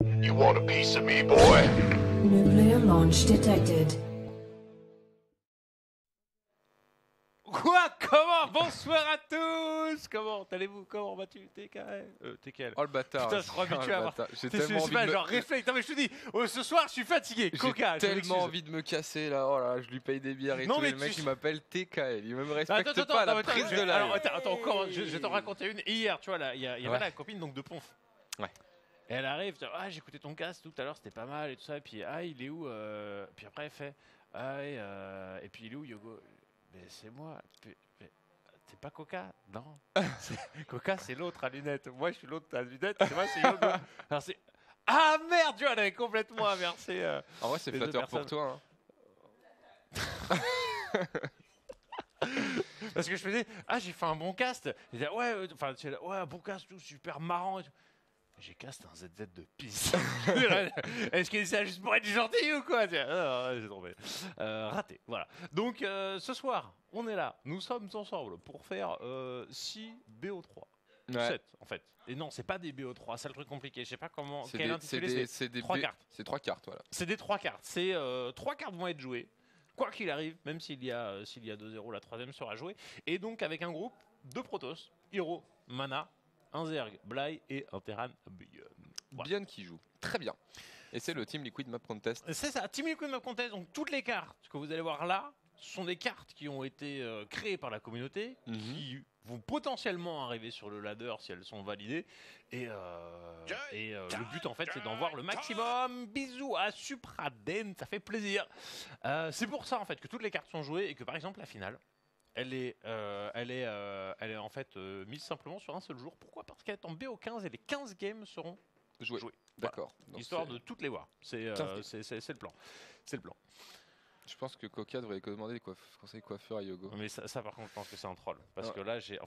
You want a piece of me, boy? Nuclear launch detected. Quoi? Comment? Bonsoir à tous! Comment allez-vous? Comment vas-tu? TKL. Oh le bâtard. Putain, je suis habitué à avoir. J'ai tellement envie de genre réflexe. Non mais je te dis, ce soir je suis fatigué. Coca. J'ai tellement envie de me casser là. Oh là, je lui paye des bières et non, tout. Mais le mec il m'appelle TKL. Il me respecte attends, pas la prise de la. Alors attends, encore. Je vais t'en raconter une. Hier, tu vois là, il y avait la copine donc de Ponf. Ouais. Et elle arrive, j'ai écouté ton cast tout à l'heure, c'était pas mal et tout ça. Et puis il est où? Puis après elle fait et puis il est où Yogo? Mais c'est moi. T'es pas Coca? Non. Coca, c'est l'autre à lunettes. Moi, je suis l'autre à lunettes. C'est moi, c'est Yogo. Alors c'est. Ah merde, tu vois, elle avait complètement inversé. En vrai, c'est flatteur pour toi. Hein. Parce que je faisais, j'ai fait un bon cast. Il disait, un bon cast, tout super marrant. Et tout. J'ai cast un ZZ de pisse. Est-ce qu'il c'est juste pour être gentil ou quoi? J'ai tombé. Raté, voilà. Donc ce soir, on est là. Nous sommes ensemble pour faire 6 BO3. 7 en fait. Et non, c'est pas des BO3, c'est le truc compliqué. Je sais pas comment. C'est des 3 cartes. C'est 3 cartes, voilà. C'est des 3 cartes. C'est 3 cartes vont être jouées. Quoi qu'il arrive, même s'il y a 2-0, la troisième sera jouée. Et donc avec un groupe de Protoss, Hero, Mana, un Zerg, Bly et un Terran Bion. Voilà. Bion qui joue. Très bien. Et c'est le Team Liquid Map Contest. C'est ça, Team Liquid Map Contest. Donc toutes les cartes que vous allez voir là, ce sont des cartes qui ont été créées par la communauté, qui vont potentiellement arriver sur le ladder si elles sont validées. Et le but en fait c'est d'en voir le maximum. Bisous à Supraden, ça fait plaisir. C'est pour ça en fait que toutes les cartes sont jouées et que par exemple la finale, elle est en fait mise simplement sur un seul jour. Pourquoi? Parce qu'elle est en BO15 et les 15 games seront joués. D'accord. Voilà. Histoire de toutes les voir. C'est le plan. C'est le plan. Je pense que Coca devrait demander des conseils coiffeurs à Yogo. Mais ça par contre, je pense que c'est un troll. Parce que là, j'ai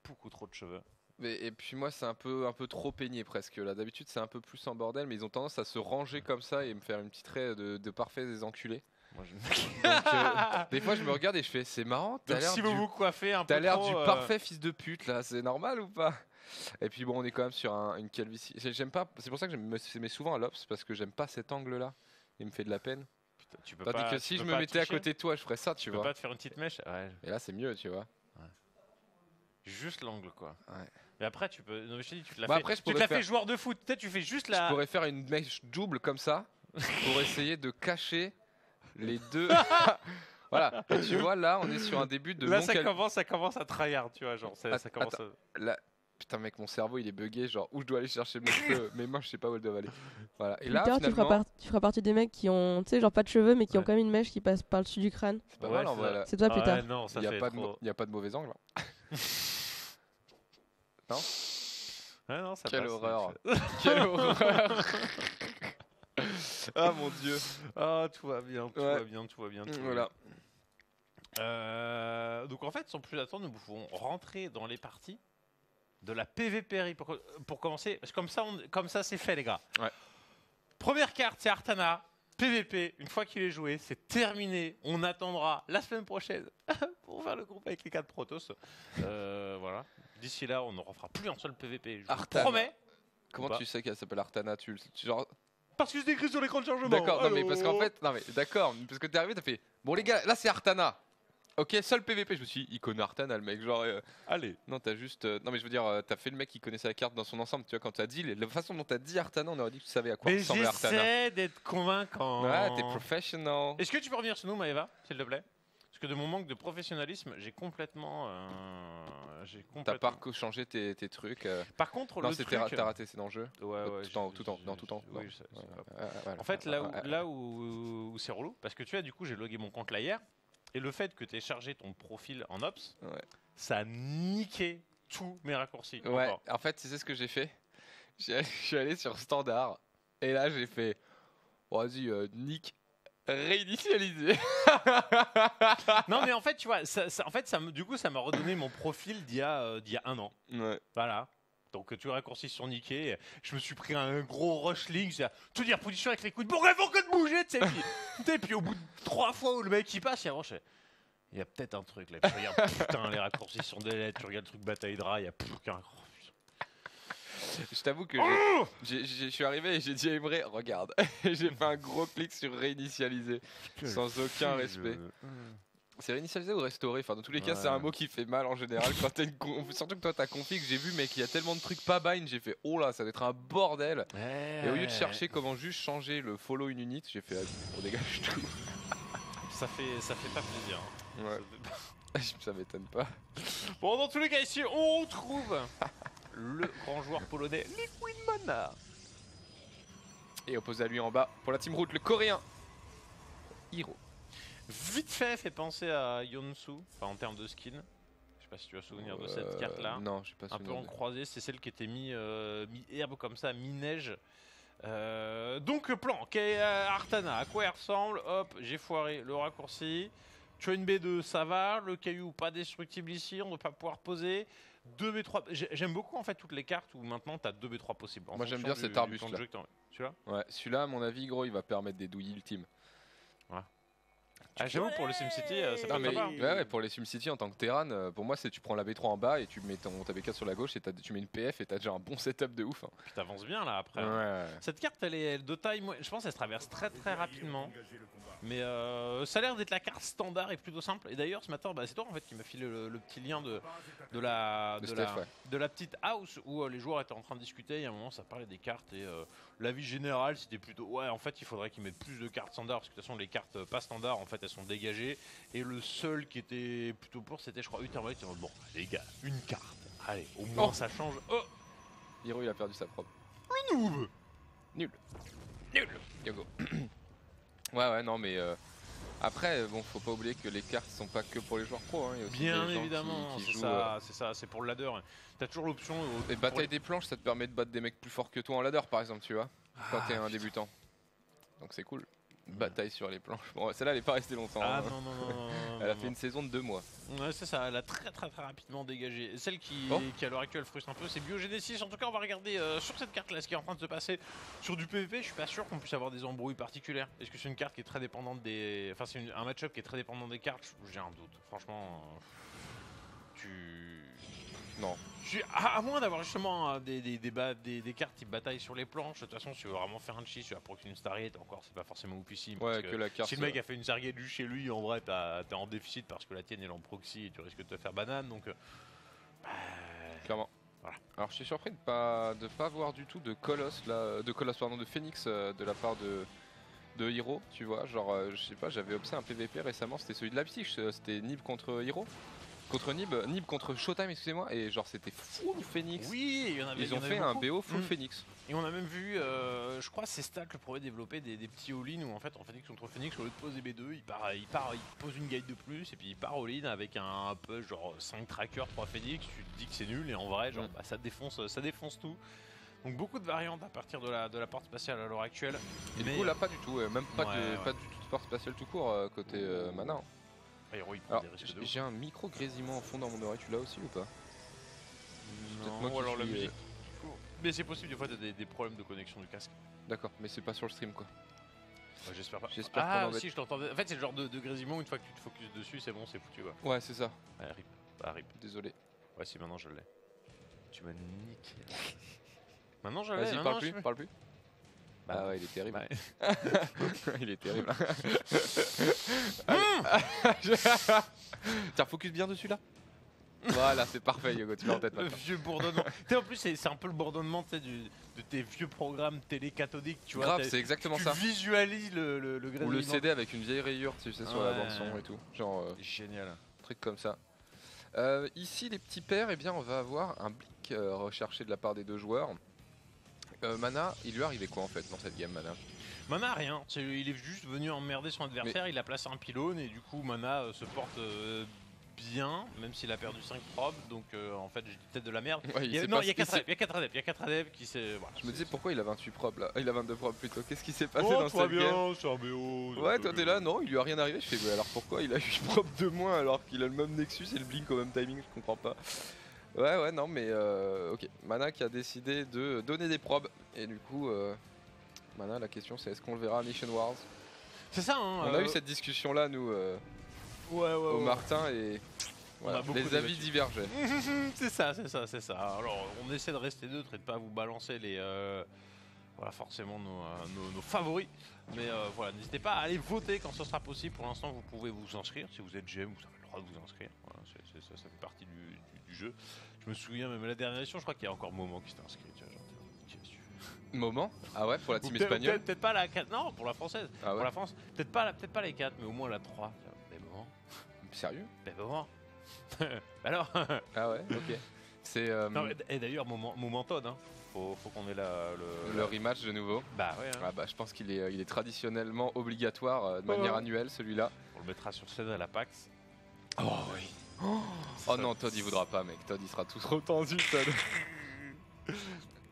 beaucoup trop de cheveux. Et puis moi, c'est un peu trop peigné presque. Là, d'habitude, c'est un peu plus en bordel, mais ils ont tendance à se ranger comme ça et me faire une petite raie de parfait des enculés. Moi, Donc, des fois je me regarde et je fais c'est marrant, t'as l'air du parfait fils de pute là, c'est normal ou pas? Et puis bon, on est quand même sur une calvitie. J'aime pas, c'est pour ça que je me mets souvent à l'ops parce que j'aime pas cet angle là, il me fait de la peine. Putain, Tandis que si je me mettais à côté de toi, je ferais ça, tu vois. Tu peux pas te faire une petite mèche? Ouais. Et là c'est mieux, tu vois. Ouais. Juste l'angle quoi. Ouais. Mais après tu peux, non, je te dis, tu te la fais, fais joueur de foot, peut-être tu fais juste la. Je pourrais faire une mèche double comme ça pour essayer de cacher les deux. Voilà, et tu vois là on est sur un début de là ça commence à tryhard, tu vois, genre ça commence là, putain mec, mon cerveau il est bugué, genre où je dois aller chercher mes cheveux, mes mains je sais pas où elles doivent aller. Voilà. Et là finalement, tu feras partie des mecs qui ont, tu sais, genre pas de cheveux mais qui ont quand même une mèche qui passe par dessus du crâne. C'est pas mal en vrai. C'est toi plus tard. Non, il y a pas de mauvais angle. Non. Ouais, non, ça Quelle passe, horreur. Quelle horreur. Ah mon dieu. Ah, tout va bien, tout va bien. Voilà. Donc en fait, sans plus attendre, nous pouvons rentrer dans les parties de la PVPRI pour commencer. Parce que comme ça, c'est fait, les gars. Ouais. Première carte, c'est Artana. PVP, une fois qu'il est joué, c'est terminé. On attendra la semaine prochaine pour faire le groupe avec les 4 Protoss. Voilà. D'ici là, on ne refera plus un seul PVP. Je vous promets. Comment tu sais qu'elle s'appelle Artana? Genre... Parce que c'est écrit sur l'écran de chargement. D'accord, non mais parce qu'en fait, d'accord, parce que t'es arrivé, t'as fait, bon les gars, là c'est Artana. Ok, seul PVP, je me suis dit, il connaît Artana le mec, genre... Allez. Non, t'as juste... non mais je veux dire, t'as fait le mec qui connaissait la carte dans son ensemble, tu vois, quand t'as dit, la façon dont t'as dit Artana, on aurait dit que tu savais à quoi ressemblait Artana. J'essaie d'être convaincant. Ouais, t'es professional. Est-ce que tu peux revenir sur nous, Maëva, s'il te plaît? Parce que de mon manque de professionnalisme, j'ai complètement... T'as pas changé tes trucs. Par contre, non, le truc... t'as raté, c'est dans le jeu. Ouais, tout temps. Oui, en fait, là où c'est relou, parce que tu vois, du coup, j'ai logué mon compte là hier, et le fait que tu aies chargé ton profil en Ops, ça a niqué tous mes raccourcis. Ouais, encore. en fait, tu sais ce que j'ai fait? Je suis allé sur Standard, et là, j'ai fait, vas-y, nique. Réinitialisé. Non mais en fait tu vois du coup ça m'a redonné mon profil d'il y a un an. Ouais. Voilà. Donc tu raccourcis sont niqués. Je me suis pris un gros rush link, te dire position avec les coups de bon rêve que de bouger, tu sais. Puis au bout de 3 fois où le mec il passe, il y a peut-être un truc là. Puis, regarde, putain les raccourcis sont des lettres, tu regardes le truc bataille dra, il y a plus qu'un. Je t'avoue que je suis arrivé et j'ai dit à Emre, regarde. J'ai fait un gros clic sur réinitialiser sans aucun respect. C'est réinitialiser ou restaurer? Enfin, dans tous les cas, c'est un mot qui fait mal en général. Quand surtout que toi, t'as config, j'ai vu, mais qu'il y a tellement de trucs pas bind, j'ai fait oh là, ça doit être un bordel. Et au lieu de chercher comment juste changer le follow une unit, j'ai fait on dégage tout. Ça fait pas plaisir. Ouais. Ça m'étonne pas. Bon, dans tous les cas, ici, on retrouve le grand joueur polonais, Liquid Mana. Et opposé à lui en bas, pour la Team Root, le coréen Hiro. Vite fait penser à Yonsu, enfin en termes de skin. Je sais pas si tu as souvenir de cette carte là. Non, je sais pas. Un peu en croisé, c'est celle qui était mi-herbe comme ça, mi-neige. Donc plan, Artana, à quoi elle ressemble? Hop, j'ai foiré le raccourci. Tu as une B2, ça va. Le caillou pas destructible ici, on ne va pas pouvoir poser. 2B3, j'aime beaucoup en fait toutes les cartes où maintenant tu as 2B3 possibles. Moi j'aime bien cet arbuste là. Celui-là ouais, celui-là à mon avis gros il va permettre des douilles ultimes. Ouais. J'avoue pour le SimCity ça peut être sympa. Ouais, pour les SimCity en tant que Terran, pour moi c'est tu prends la B3 en bas et tu mets ta B4 sur la gauche et tu mets une PF et t'as déjà un bon setup de ouf. Hein. Puis t'avances bien là après. Ouais. Cette carte elle est de taille, je pense qu'elle se traverse très rapidement. Mais ça a l'air d'être la carte standard et plutôt simple. Et d'ailleurs ce matin c'est toi en fait qui m'a filé le petit lien de la petite house où les joueurs étaient en train de discuter. Il y a un moment ça parlait des cartes et l'avis général c'était plutôt ouais en fait il faudrait qu'ils mettent plus de cartes standards parce que de toute façon les cartes pas standards en fait elles sont dégagées. Et le seul qui était plutôt pour c'était je crois Uthermite. Bon les gars une carte. Allez au moins ça change. Oh Hiro il a perdu sa propre. Le noob. Nul. Yogo. Ouais non mais après bon faut pas oublier que les cartes sont pas que pour les joueurs pro hein. Il y a aussi bien des gens évidemment qui c'est jouent, ça c'est pour le ladder. T'as toujours l'option et bataille des planches ça te permet de battre des mecs plus forts que toi en ladder par exemple tu vois quand t'es un débutant. Donc c'est cool. Bataille sur les planches. Bon celle-là elle est pas restée longtemps. Ah hein. non. Elle a fait une saison de 2 mois. Ouais c'est ça, elle a très rapidement dégagé. Celle qui à l'heure actuelle frustre un peu c'est Biogenesis. En tout cas on va regarder sur cette carte là ce qui est en train de se passer sur du PvP. Je suis pas sûr qu'on puisse avoir des embrouilles particulières. Est-ce que c'est une carte qui est très dépendante des... Enfin c'est un match-up qui est très dépendant des cartes? J'ai un doute. Franchement Non. À moins d'avoir justement des cartes qui bataillent sur les planches. De toute façon, si tu veux vraiment faire un cheat, tu vas proc une Stargate. Encore, c'est pas forcément oufissime. Ouais, que la carte. Si le mec a fait une Stargate juste chez lui, en vrai, t'es en déficit parce que la tienne est en proxy et tu risques de te faire banane. Donc, clairement. Voilà. Alors, je suis surpris de pas voir du tout de Colosse, là, de Phoenix de la part de Hiro. Tu vois, genre, je sais pas, j'avais observé un PVP récemment. C'était celui de Leipzig. C'était Nib contre Hiro. Contre Nib contre Showtime, excusez-moi, et genre c'était full Phoenix. Oui, ils ont fait un BO full Phoenix. Et on a même vu, je crois, c'est Stat le premier développer des petits all-in où en fait en Phoenix contre Phoenix, au lieu de poser B2, il pose une guide de plus et puis il part all-in avec un peu genre 5 trackers, 3 Phoenix. Tu te dis que c'est nul et en vrai, genre ça défonce tout. Donc beaucoup de variantes à partir de la porte spatiale à l'heure actuelle. Et du coup là pas du tout, même pas du tout de porte spatiale tout court côté Mana. Alors, j'ai un micro grésillement en fond dans mon oreille, tu l'as aussi ou pas? Non, ou alors la musique. Mais c'est possible, des fois t'as des problèmes de connexion du casque. D'accord, mais c'est pas sur le stream quoi. Ouais, j'espère pas. J'espère si je t'entendais. En fait, c'est le genre de grésillement, une fois que tu te focuses dessus, c'est bon, c'est foutu quoi. Ouais, c'est ça. Ouais, rip. Désolé. Ouais, si maintenant je l'ai. Tu m'as niqué. Maintenant je l'ai. Vas-y, parle plus. Ah ouais, il est terrible. Ouais. Il est terrible. Tiens, focus bien dessus là. Voilà, c'est parfait, Yogo, tu l'as en tête maintenant. Le vieux bourdonnement. En plus, c'est un peu le bourdonnement de tes vieux programmes télé cathodiques. Tu vois, grave, c'est exactement ça. Tu visualises le grésillement. Ou le CD avec une vieille rayure, tu sais, sur la bande-son et tout. Genre. Génial. Un truc comme ça. Ici, les petits pairs, eh bien, on va avoir un Blink recherché de la part des deux joueurs. Mana, il lui arrivait quoi en fait dans cette game Mana? Mana rien, il est juste venu emmerder son adversaire, il a placé un pylône et du coup Mana se porte bien, même s'il a perdu 5 probes, donc en fait j'ai dit peut-être de la merde. Ouais, il y a 4 adeptes qui s'est... Voilà, je me disais pourquoi il a 28 probes là, il a 22 probes plutôt, qu'est-ce qui s'est passé dans cette game? C'est un BO. Ouais, toi t'es là, non, il lui a rien arrivé, je fais ouais, alors pourquoi il a 8 probes de moins alors qu'il a le même Nexus et le Blink au même timing, je comprends pas. Ouais, non, mais ok. Mana qui a décidé de donner des probes. Et du coup, Mana, la question c'est est-ce qu'on le verra à Nation Wars? C'est ça, hein. On a eu cette discussion là, nous, au Martin, et Voilà, les avis divergeaient. C'est ça. Alors, on essaie de rester neutre et de pas vous balancer les, voilà, forcément nos favoris. Mais voilà, n'hésitez pas à aller voter quand ce sera possible. Pour l'instant, vous pouvez vous inscrire. Si vous êtes GM, vous avez le droit de vous inscrire. Voilà, ça fait partie du jeu. Je me souviens même la dernière édition, je crois qu'il y a encore Moment qui s'était inscrit. Tu vois, Moment? Ah ouais, pour la team espagnole? Peut-être pas la 4, non, pour la française. Ah ouais. Pour la France, peut-être pas les 4, mais au moins la 3. Mais Moment. Sérieux? Mais Moment. Alors. Ah ouais, ok. C'est. Et d'ailleurs, Moment Todd, hein. Faut qu'on ait le rematch de nouveau. Bah ouais. Hein. Ah bah je pense qu'il est traditionnellement obligatoire de manière annuelle celui-là. On le mettra sur scène à la PAX. Oh oui. Oh non, Todd il voudra pas, mec. Todd il sera tout trop tendu, Todd.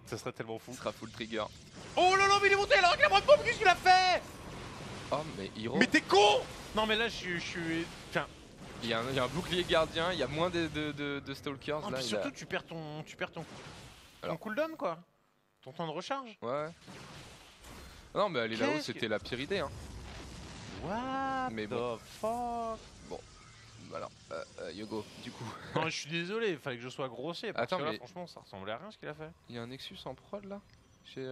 Ça serait tellement fou. Il sera full trigger. Oh là là, mais il est monté là avec la bombe, qu'est-ce qu'il a fait? Oh mais Hiro. Mais t'es con! Non mais là je suis. Tiens. Il y a un bouclier gardien, il y a moins de stalkers là. Puis surtout tu perds ton cooldown quoi. Ton temps de recharge. Ouais. Non mais aller là-haut c'était la pire idée hein. What mais the bon. fuck? Bon. Alors, Yogo, du coup. Non, je suis désolé, il fallait que je sois grossier. Parce que là, franchement, ça ressemblait à rien ce qu'il a fait. Il y a un Nexus en prod là chez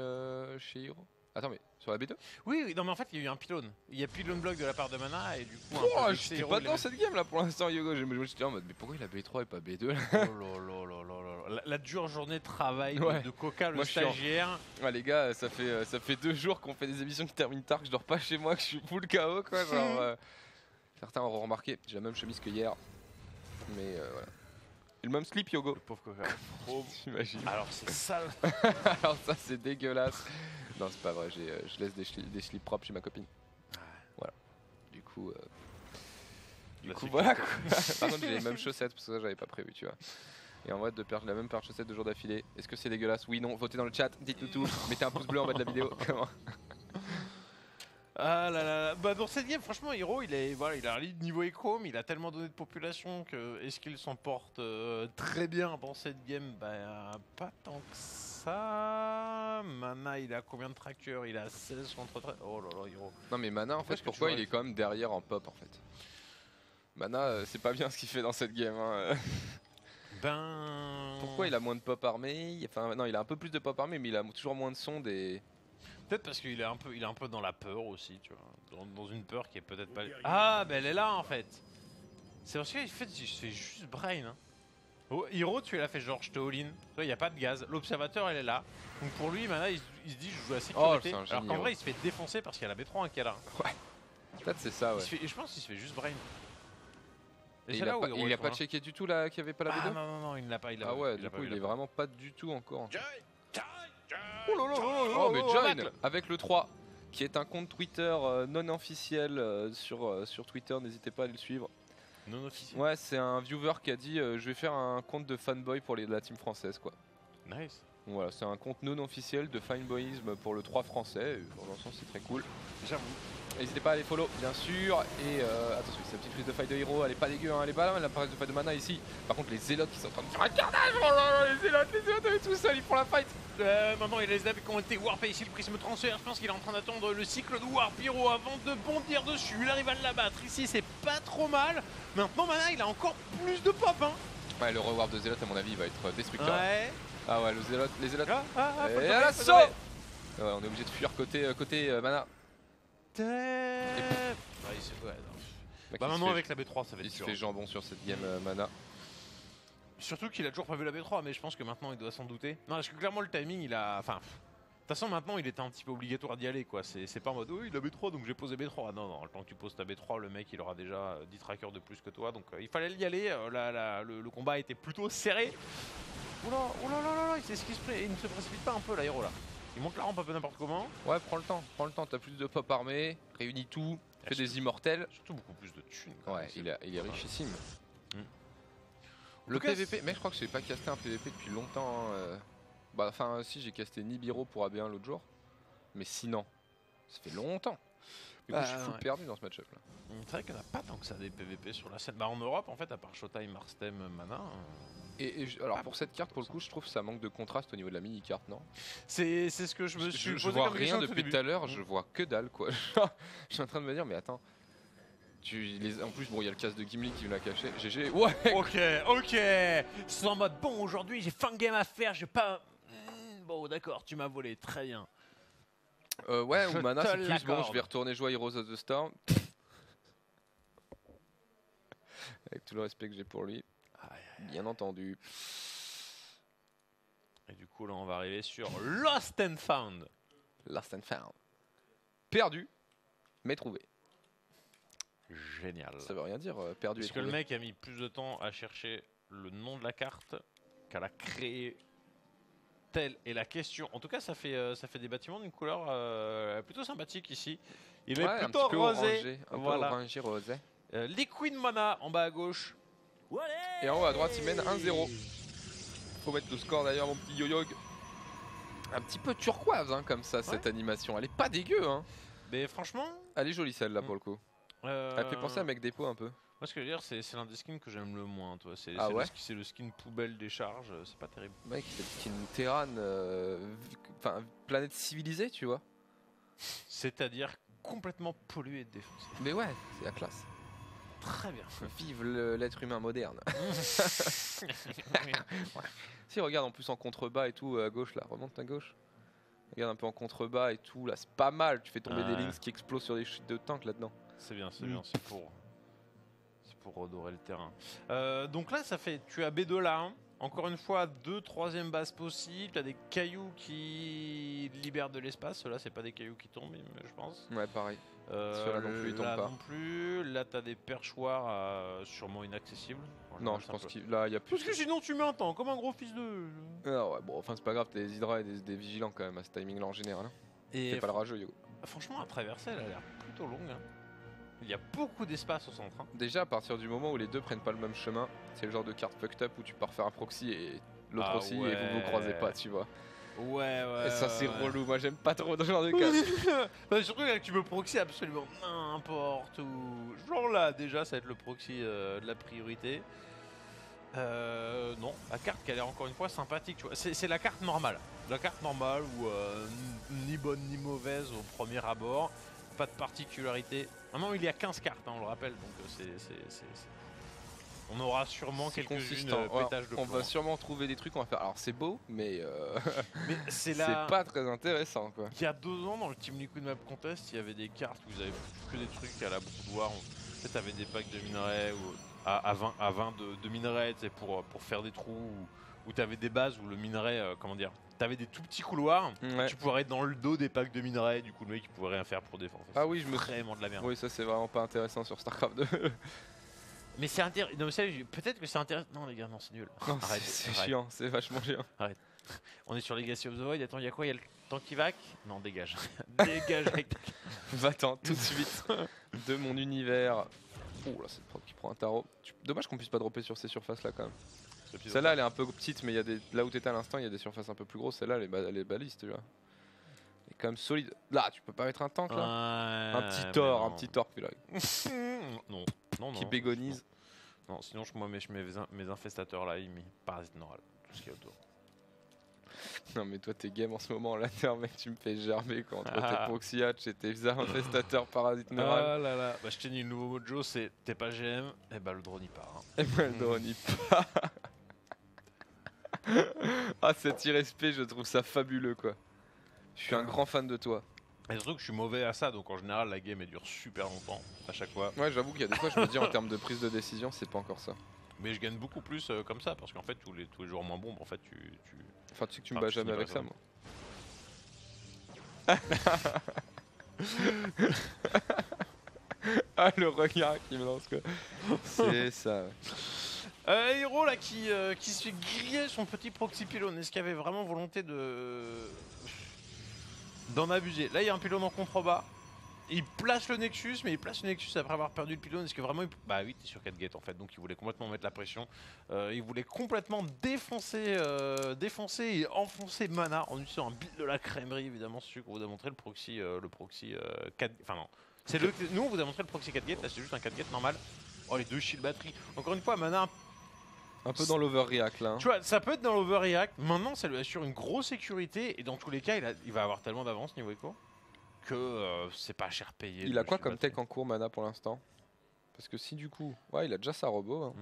Hiro. Attends, mais sur la B2? Oui, non, mais en fait, il y a eu un pylône. Il y a pylône bloc de la part de Mana et du coup. Oh, j'étais pas dans cette game là pour l'instant, Yogo. Je me suis dit en mode, mais pourquoi il a B3 et pas B2 là? Oh là. La dure journée de travail de Coca, le stagiaire. Ouais, les gars, ça fait 2 jours qu'on fait des émissions qui terminent tard, que je dors pas chez moi, que je suis full KO quoi. Genre, certains auront remarqué, j'ai la même chemise que hier. Mais voilà. Et le même slip, Yogo. Le pauvre Coca. T'imagines. Alors c'est sale. Alors ça c'est dégueulasse. Non c'est pas vrai, je laisse des slips propres chez ma copine. Voilà. Du coup voilà quoi. Par contre j'ai les mêmes chaussettes parce que ça j'avais pas prévu tu vois. Et en vrai de perdre la même paire de chaussettes 2 jours d'affilée. Est-ce que c'est dégueulasse? Oui, non, votez dans le chat, dites-nous tout. Mettez un pouce bleu en bas de la vidéo. Ah là là, bah dans cette game franchement Hiro il a un lead niveau écho mais il a tellement donné de population que est-ce qu'il s'en porte très bien dans cette game? Bah pas tant que ça. Mana il a combien de tracteurs? Il a 16 contre 13. Oh là là Hiro. Non mais Mana en fait pourquoi il est quand même derrière en pop en fait? Mana c'est pas bien ce qu'il fait dans cette game hein. Pourquoi il a moins de pop armé? Enfin non il a un peu plus de pop armé mais il a toujours moins de son des... Peut-être parce qu'il est un peu dans la peur aussi, tu vois. Dans une peur qui est peut-être pas... Ah, bah elle est là en fait. C'est parce qu'il fait juste brain. Hein. Oh, Hiro, tu l'as fait genre je te all-in. Il n'y a pas de gaz. L'observateur, elle est là. Donc pour lui, maintenant, il se dit je joue à sécurité. Oh, alors qu'en vrai, il se fait défoncer parce qu'il y a la B3 qui est là. Ouais. Peut-être c'est ça, ouais. Je pense qu'il se fait juste brain. Et il a pas checké du tout là qu'il n'y avait pas la B2? Non, il ne l'a pas. Ah ouais, du coup, il est vraiment pas du tout encore. Oh mais John avec le 3 qui est un compte Twitter non officiel sur Twitter, n'hésitez pas à aller le suivre. Non officiel? Ouais, c'est un viewer qui a dit je vais faire un compte de fanboy pour la team française quoi. Nice. Voilà, c'est un compte non officiel de fanboyisme pour le 3 français, dans l'ensemble c'est très cool. J'avoue. N'hésitez pas à les follow bien sûr. Et attention, c'est la petite prise de faille de Hiro, elle est pas dégueu, hein, elle est pas là, la prise de faille de Mana ici. Par contre les zélotes qui sont en train de faire un carnage, oh là là, les zélotes avec tout seul, ils font la fight. Maintenant il y a les zélotes qui ont été warpés ici, le prisme transfert, je pense qu'il est en train d'attendre le cycle de warp Hiro avant de bondir dessus, il arrive à l'abattre, ici c'est pas trop mal. Maintenant Mana il a encore plus de pop hein. Ouais, le rewarp de zélote à mon avis il va être destructeur. Ouais. Ah ouais, les zélotes. Et à l'assaut. Ouais, on est obligé de fuir côté Mana. Bah maintenant avec la B3 ça va être il se fait jambon sur cette game Mana. Surtout qu'il a toujours pas vu la B3 mais je pense que maintenant il doit s'en douter. Non parce que clairement le timing il a... Enfin... De toute façon maintenant il était un petit peu obligatoire d'y aller quoi. C'est pas en mode oui il a B3 donc j'ai posé B3. Non, le temps que tu poses ta B3 le mec il aura déjà 10 trackers de plus que toi. Donc il fallait y aller. Le combat était plutôt serré. Oh là, il sait ce qu'il se fait. Il ne se précipite pas un peu l'aéro là. Il monte la rampe un peu n'importe comment. Ouais, prends le temps, t'as plus de pop armé, réunis tout, fais des immortels. Surtout beaucoup plus de thunes. Ouais, il est richissime. Le PVP, mec, je crois que j'ai pas casté un PVP depuis longtemps. Bah, enfin, si, j'ai casté Nibiru pour AB1 l'autre jour. Mais sinon, ça fait longtemps. Du coup, je suis full perdu dans ce match-up là. C'est vrai qu'il n'y en a pas tant que ça des PVP sur la scène. Bah, en Europe, en fait, à part Showtime, Marstem, Mana. Alors pour cette carte, pour le coup, je trouve que ça manque de contraste au niveau de la mini-carte, non? C'est ce que je me suis je vois rien depuis tout à l'heure, je vois que dalle quoi. Je suis en train de me dire, mais attends, En plus, bon, il y a le casse de Gimli qui l'a caché. GG. Ouais. Ok. C'est en mode bon, aujourd'hui j'ai fin de game à faire, j'ai pas. Bon, d'accord, tu m'as volé, très bien. Ouais, ou mana, c'est plus bon. Je vais retourner jouer à Heroes of the Storm. Avec tout le respect que j'ai pour lui. Bien entendu. Et du coup, là, on va arriver sur Lost and Found. Lost and Found. Perdu, mais trouvé. Génial. Ça veut rien dire, perdu et trouvé. Parce que le mec a mis plus de temps à chercher le nom de la carte qu'à la créer. Telle est la question. En tout cas, ça fait des bâtiments d'une couleur plutôt sympathique ici. Il est plutôt un petit peu rosé. Voilà. Orangé rosé. Liquid Mana en bas à gauche. Et en haut à droite, il mène 1-0. Faut mettre le score d'ailleurs, mon petit yo-yog. Un petit peu turquoise comme ça, cette animation. Elle est pas dégueu. Mais franchement. Elle est jolie celle-là pour le coup. Elle fait penser à Mec Dépôt un peu. Moi, ce que je veux dire, c'est l'un des skins que j'aime le moins. C'est le skin poubelle des charges. C'est pas terrible. Mec, c'est le skin Terran. Enfin, planète civilisée, tu vois. C'est-à-dire complètement pollué et défoncé. Mais ouais, c'est la classe. Très bien. Vive l'être humain moderne. Si, regarde en plus en contrebas et tout, à gauche là, remonte à gauche. Regarde un peu en contrebas et tout, là c'est pas mal. Tu fais tomber des links qui explosent sur des chutes de tank là-dedans. C'est bien, c'est pour redorer le terrain. Donc là, ça fait, tu as B2 là. Encore une fois, 2 troisième bases possibles. Tu as des cailloux qui libèrent de l'espace. Ceux-là, c'est pas des cailloux qui tombent, je pense. Ouais, pareil. Ceux-là non plus, ils tombent pas. Non plus. Là, tu as des perchoirs sûrement inaccessibles. Non, je pense qu'il là, il y a plus. Parce que sinon, tu mets un temps, comme un gros fils de. Ah ouais, bon, enfin, c'est pas grave, t'as des hydras et des vigilants quand même à ce timing-là en général. C'est pas le rageux, Yogo. Franchement, la traversée, elle a l'air plutôt longue. Il y a beaucoup d'espace au centre. Déjà, à partir du moment où les deux prennent pas le même chemin, c'est le genre de carte fucked up où tu pars faire un proxy et l'autre aussi et vous croisez pas, tu vois. Ouais. Et ça, c'est relou. Moi, j'aime pas trop ce genre de cas. Bah, surtout que tu peux proxy absolument n'importe où. Genre là, déjà, ça va être le proxy de la priorité. Non, la carte qui a l'air encore une fois sympathique. C'est la carte normale. La carte normale où ni bonne ni mauvaise au premier abord. Pas de particularité. Maintenant, il y a 15 cartes, on le rappelle, donc on aura sûrement quelques-unes pétages de plomb. On va sûrement trouver des trucs, on va faire. Alors c'est beau, mais c'est pas très intéressant, quoi. Il y a 2 ans, dans le Team Liquid Map Contest, il y avait des cartes où vous avez que des trucs à la boudoir. Peut-être t'avais des packs de minerais ou à 20 de minerais pour faire des trous, où t'avais des bases où le minerai, t'avais des tout petits couloirs, tu pourrais être dans le dos des packs de minerais, du coup le mec il pouvait rien faire pour défendre. Ah oui, je me vraiment de la merde. Oui, ça c'est vraiment pas intéressant sur StarCraft 2. Mais c'est intéressant. Non, peut-être que c'est intéressant. Non les gars, non c'est nul. Non, c'est chiant, c'est vachement chiant. Arrête. On est sur Legacy of the Void. Attends, il y a quoi? Il y a le Tankivac? Non, dégage. Dégage avec ta... Va-t'en tout de suite de mon univers. Oh là, c'est le qui prend un tarot. Dommage qu'on puisse pas dropper sur ces surfaces là quand même. Celle-là elle est un peu petite, mais il y a là où t'étais à l'instant, il y a des surfaces un peu plus grosses. Celle-là elle est baliste, tu vois. Elle est quand même solide. Là, tu peux pas mettre un tank là. Un petit Thor, puis là. Non. Qui bégonise. Non, sinon je mets mes infestateurs là, ils mettent parasite noral, tout ce qu'il y a autour. Non mais toi t'es game en ce moment là, mec, tu me fais germer contre tes proxy hatch et tes infestateurs parasite noral. Ah là là, bah je t'ai dit le nouveau mojo c'est t'es pas GM, et bah le drone il part. Et bah le drone il part. Ah cet irrespect, je trouve ça fabuleux quoi. Je suis un grand fan de toi. Et surtout que je suis mauvais à ça, donc en général la game elle dure super longtemps à chaque fois. Ouais, j'avoue qu'il y a des fois je me dis en termes de prise de décision c'est pas encore ça. Mais je gagne beaucoup plus comme ça, parce qu'en fait tous les joueurs moins bons, en fait tu... Enfin tu sais que tu me bats jamais avec ça moi. Ah le regard qui me lance quoi. C'est ça. Hero là qui se fait griller son petit proxy pylône. Est-ce qu'il y avait vraiment volonté d'en abuser? Là il y a un pylône en contrebas. Il place le Nexus, mais il place le Nexus après avoir perdu le pylône. Est-ce que vraiment il... Bah oui, t'es sur 4 gates en fait, donc il voulait complètement mettre la pression. Il voulait complètement défoncer et enfoncer Mana en utilisant un build de la crèmerie, évidemment, celui qu'on vous a montré, le proxy 4... Enfin non, nous on vous a montré le proxy 4 gates, là c'est juste un 4 gates normal. Oh les 2 shield batterie. Encore une fois, Mana... Un peu dans l'overreact là. Tu vois, ça peut être dans l'overreact. Maintenant, ça lui assure une grosse sécurité. Et dans tous les cas, il va avoir tellement d'avance niveau écho que c'est pas cher payé. Il a quoi comme tech en cours Mana pour l'instant? Parce que si du coup... Ouais, il a déjà sa robot. Hein.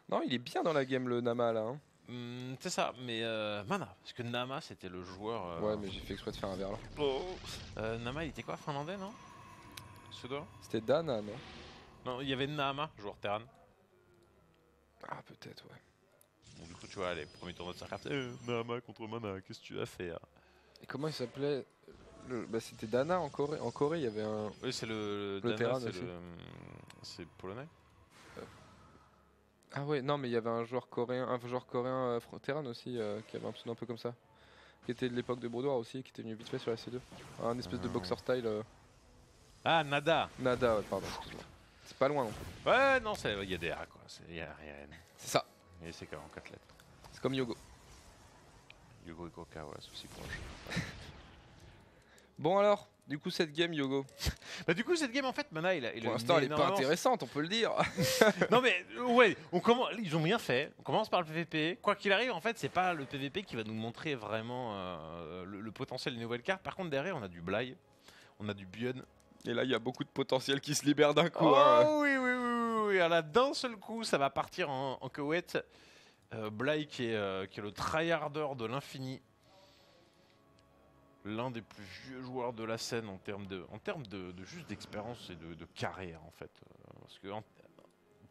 Non, il est bien dans la game, le Nama, là. Hein. C'est ça, mais Mana, parce que Nama c'était le joueur. Ouais, mais j'ai fait exprès de faire un verre là. Nama, il était quoi, finlandais, non? Suédois? C'était Dana, non? Non, il y avait Nama, joueur Terran. Ah, peut-être, ouais. Donc, du coup, tu vois, les premiers tournois de StarCraft, Nama contre Mana, qu'est-ce que tu as fait? Et comment il s'appelait? Bah, c'était Dana en Corée. En Corée, il y avait un. Oui, c'est le Dana, Terran, c'est polonais. Ah ouais, non, mais il y avait un joueur coréen Terran aussi, qui avait un pseudo un peu comme ça. Qui était de l'époque de Brodoir aussi, qui était venu vite fait sur la C2. Un espèce de boxer style. Ah, Nada. Nada, ouais, pardon, excuse-moi. C'est pas loin non plus. Ouais, non, il y a des A quoi. Il y a rien. C'est ça. Et c'est en 4 lettres. C'est comme Yogo. Yogo et Coca, ouais, c'est aussi proche. Bon alors, du coup cette game Yogo. Bah du coup cette game en fait Mana il pour l'instant elle est pas intéressante, on peut le dire. Non mais ouais, ils ont bien fait. On commence par le PVP. Quoi qu'il arrive en fait c'est pas le PVP qui va nous montrer vraiment le potentiel des nouvelles cartes. Par contre derrière on a du Bly, on a du Björn. Et là il y a beaucoup de potentiel qui se libère d'un coup. Oh hein. oui. Alors là d'un seul coup ça va partir en Koweït. Bly qui est le tryharder de l'infini. L'un des plus vieux joueurs de la scène en termes de juste d'expérience et de carrière en fait. Parce que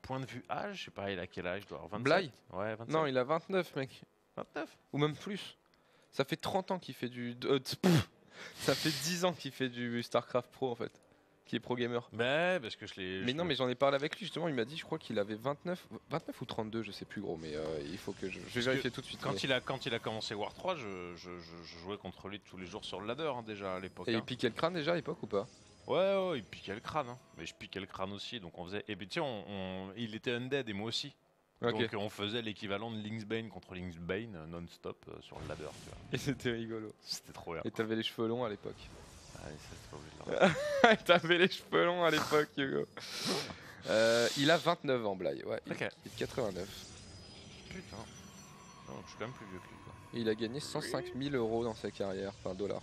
point de vue âge, je sais pas, il a quel âge? Il doit avoir 27. Bly Ouais, 27. Non, il a 29 mec. 29 ou même plus. Ça fait 30 ans qu'il fait ça fait 10 ans qu'il fait du StarCraft Pro en fait. Qui est pro gamer. Mais parce que je l'ai. Mais non, mais j'en ai parlé avec lui justement. Il m'a dit, je crois qu'il avait 29 ou 32, je sais plus gros. Mais il faut que je vais vérifier tout de suite. Quand il a commencé War 3, je jouais contre lui tous les jours sur le ladder hein, déjà à l'époque. Et il piquait le crâne déjà à l'époque ou pas? Ouais, il piquait le crâne. Hein. Mais je piquais le crâne aussi, donc on faisait. Et puis tu sais, il était undead et moi aussi. Okay. Donc on faisait l'équivalent de Linksbane contre Linksbane non-stop sur le ladder. Tu vois. Et c'était rigolo. C'était trop bien. Et t'avais les cheveux longs à l'époque. Allez, ça c'est pas obligé de T'avais les cheveux longs à l'époque, Hugo. Il a 29 ans, Bly. Ouais, okay. Il est 89. Putain. Non, je suis quand même plus vieux que lui. Quoi. Et il a gagné 105 000 € dans sa carrière, enfin dollars.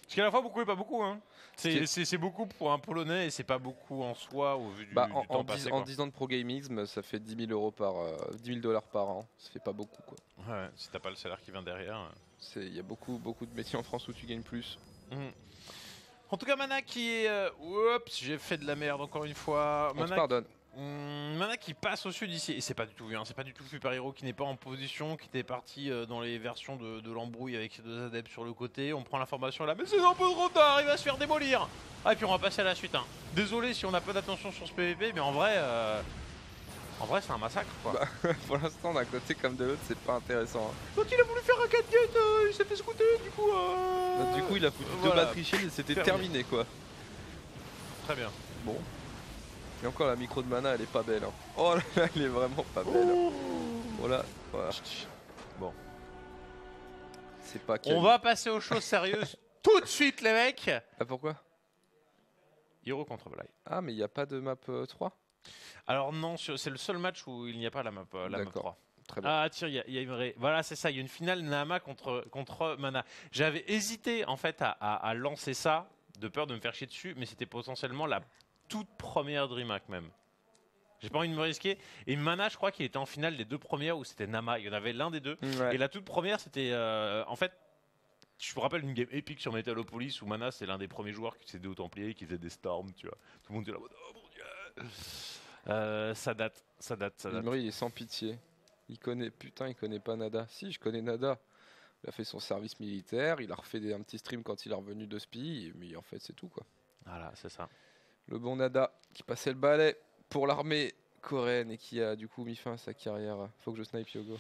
Ce qui à la fois beaucoup et pas beaucoup. Hein. C'est beaucoup pour un Polonais et c'est pas beaucoup en soi au vu du temps passé. En 10 ans de pro gaming, ça fait 10 000 $ par an. Ça fait pas beaucoup quoi. Ouais, si t'as pas le salaire qui vient derrière. Il y a beaucoup de métiers en France où tu gagnes plus. En tout cas, Mana qui est. Oups, j'ai fait de la merde encore une fois. On te pardonne. Mana qui passe au sud ici. Et c'est pas du tout vu, hein. C'est pas du tout Super Hero qui n'est pas en position, qui était parti dans les versions de l'embrouille avec ses deux adeptes sur le côté. On prend l'information là, mais c'est un peu trop tard, il va se faire démolir. Ah, et puis on va passer à la suite. Hein. Désolé si on a pas d'attention sur ce PVP, mais en vrai c'est un massacre quoi. Bah, pour l'instant, d'un côté comme de l'autre, c'est pas intéressant. Hein. Quand il a voulu faire un 4 gate, il s'est fait scouter, du coup. Du coup, il a foutu deux batteries shield et c'était terminé quoi. Très bien. Bon. Et encore la micro de Mana, elle est pas belle. Hein. Oh là là, elle est vraiment pas belle. Hein. Oh là, voilà. Bon. C'est pas. On va passer aux choses sérieuses tout de suite, les mecs. Ah pourquoi? Hero contre Bly. Ah mais il n'y a pas de map 3? Alors non, c'est le seul match où il n'y a pas la map 3. Très bien. Ah tiens, il y a une vraie... Voilà, c'est ça, il y a une finale Nama contre Mana. J'avais hésité en fait à lancer ça, de peur de me faire chier dessus, mais c'était potentiellement la toute première DreamHack même. J'ai pas envie de me risquer. Et Mana, je crois qu'il était en finale des deux premières où c'était Nama. Il y en avait l'un des deux. Ouais. Et la toute première, c'était... en fait, je me rappelle d'une game épique sur Metalopolis où Mana, c'est l'un des premiers joueurs qui s'est au Templier, qui faisait des storms, tu vois. Tout le monde était là, oh mon dieu. Ça date. Imri, il est sans pitié. Il connaît pas Nada. Si, je connais Nada. Il a fait son service militaire, il a refait un petit stream quand il est revenu de SPI, mais en fait, c'est tout quoi. Voilà, c'est ça. Le bon Nada qui passait le balai pour l'armée coréenne et qui a du coup mis fin à sa carrière. Faut que je snipe Yogo.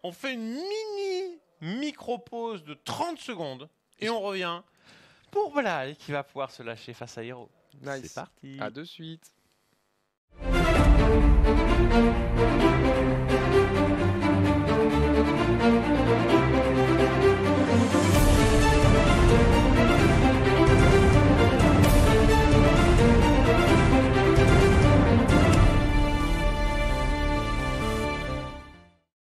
On fait une micro-pause de 30 secondes et on revient pour Bly qui va pouvoir se lâcher face à Hero. Nice. C'est parti. À de suite.